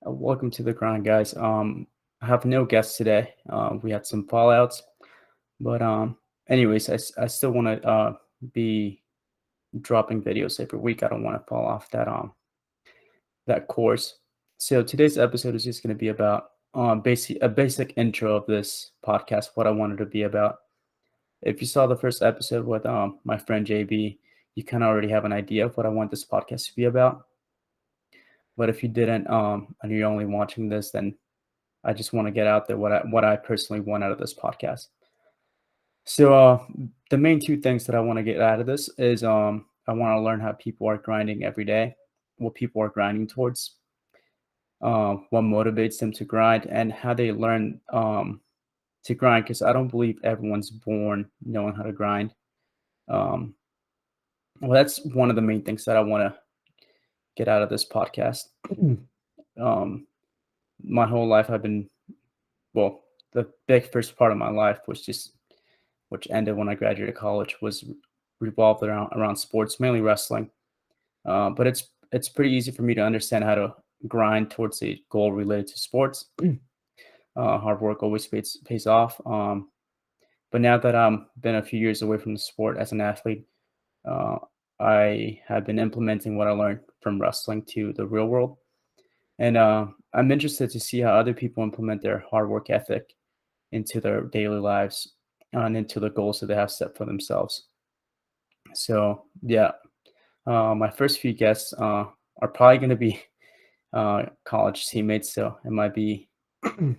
Welcome to the grind, guys. I have no guests today. We had some fallouts, but anyways, I still want to be dropping videos every week. I don't want to fall off that course. So today's episode is just going to be about basic intro of this podcast, what I wanted to be about. If you saw the first episode with my friend JB, you kind of already have an idea of what I want this podcast to be about. But if you didn't, and you're only watching this, then I just want to get out there what I personally want out of this podcast. So the main two things that I want to get out of this is I want to learn how people are grinding every day, what people are grinding towards, what motivates them to grind, and how they learn to grind. Because I don't believe everyone's born knowing how to grind. Um, well, that's one of the main things that I want to get out of this podcast. um, my whole life I've been well, the big first part of my life was just which ended when I graduated college, was revolved around sports, mainly wrestling. But it's pretty easy for me to understand how to grind towards a goal related to sports. Hard work always pays off. But now that I'm been a few years away from the sport as an athlete, uh, I have been implementing what I learned from wrestling to the real world, and I'm interested to see how other people implement their hard work ethic into their daily lives and into the goals that they have set for themselves. So yeah, my first few guests are probably going to be college teammates, so it might be it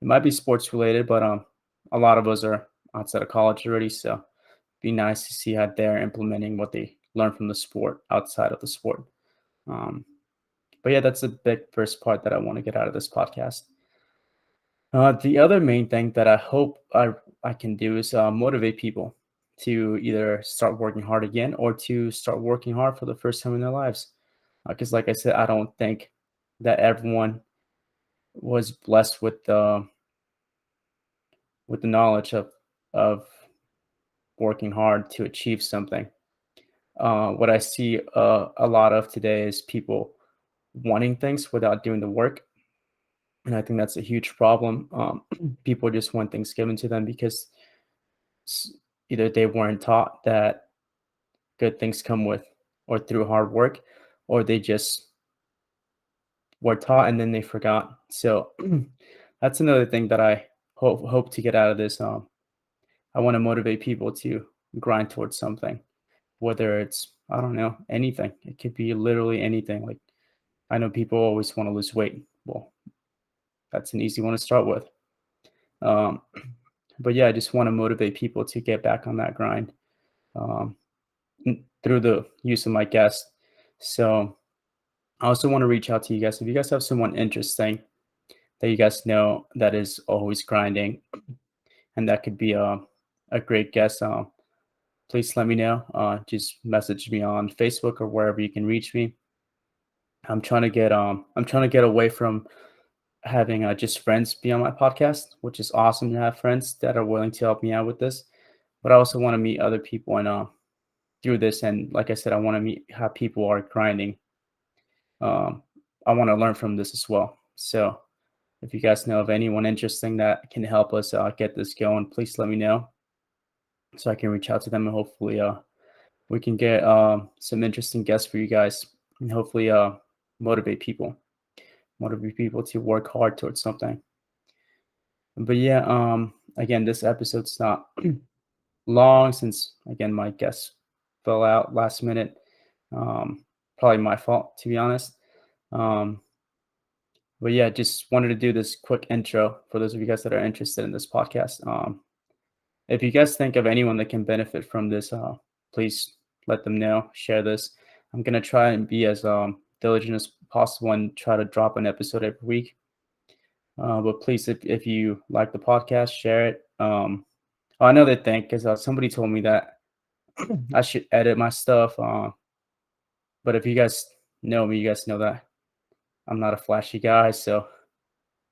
might be sports related, but a lot of us are outside of college already, so it'd be nice to see how they're implementing what they learn from the sport outside of the sport. Um, but yeah, that's a big first part that I want to get out of this podcast. The other main thing that I hope I can do is motivate people to either start working hard again or to start working hard for the first time in their lives. Because, like I said, I don't think that everyone was blessed with the knowledge of working hard to achieve something. What I see a lot of today is people wanting things without doing the work, and I think that's a huge problem. People just want things given to them because s- either they weren't taught that good things come with or through hard work, or they just were taught and then they forgot. So that's another thing that I hope to get out of this. I want to motivate people to grind towards something, whether it's I don't know anything. It could be literally anything. Like I know people always want to lose weight. Well, that's an easy one to start with. Um, but yeah, I just want to motivate people to get back on that grind. Um, through the use of my guest. So I also want to reach out to you guys. If you guys have someone interesting that you guys know that is always grinding and that could be a great guest, please let me know. Just message me on Facebook or wherever you can reach me. I'm trying to get away from having just friends be on my podcast, which is awesome to have friends that are willing to help me out with this. But I also want to meet other people and through this. And like I said, I want to meet how people are grinding. um, I want to learn from this as well. So if you guys know of anyone interesting that can help us get this going, please let me know so I can reach out to them and hopefully we can get some interesting guests for you guys and hopefully motivate people, motivate people to work hard towards something. But yeah, again, this episode's not long since again my guest fell out last minute. Um, Probably my fault to be honest. Um, But yeah, just wanted to do this quick intro for those of you guys that are interested in this podcast. If you guys think of anyone that can benefit from this, please let them know. Share this. I'm gonna try and be as diligent as possible and try to drop an episode every week. But please, if you like the podcast, share it. Another thing, because somebody told me that I should edit my stuff. But if you guys know me, you guys know that I'm not a flashy guy, so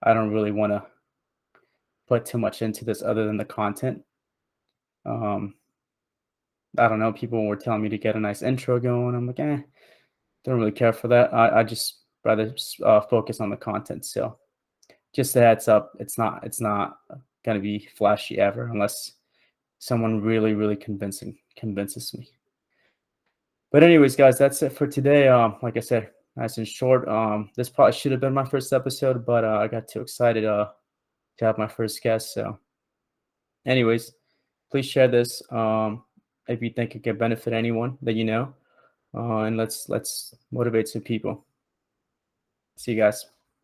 I don't really want to put too much into this other than the content. Um, I don't know. People were telling me to get a nice intro going. I'm like, don't really care for that. I just rather focus on the content. So just a heads up, it's not gonna be flashy ever unless someone really convinces me. But anyways, guys, that's it for today. Like I said, nice and short. This probably should have been my first episode, but I got too excited to have my first guest. So, anyways, please share this if you think it could benefit anyone that you know, and let's motivate some people. See you guys.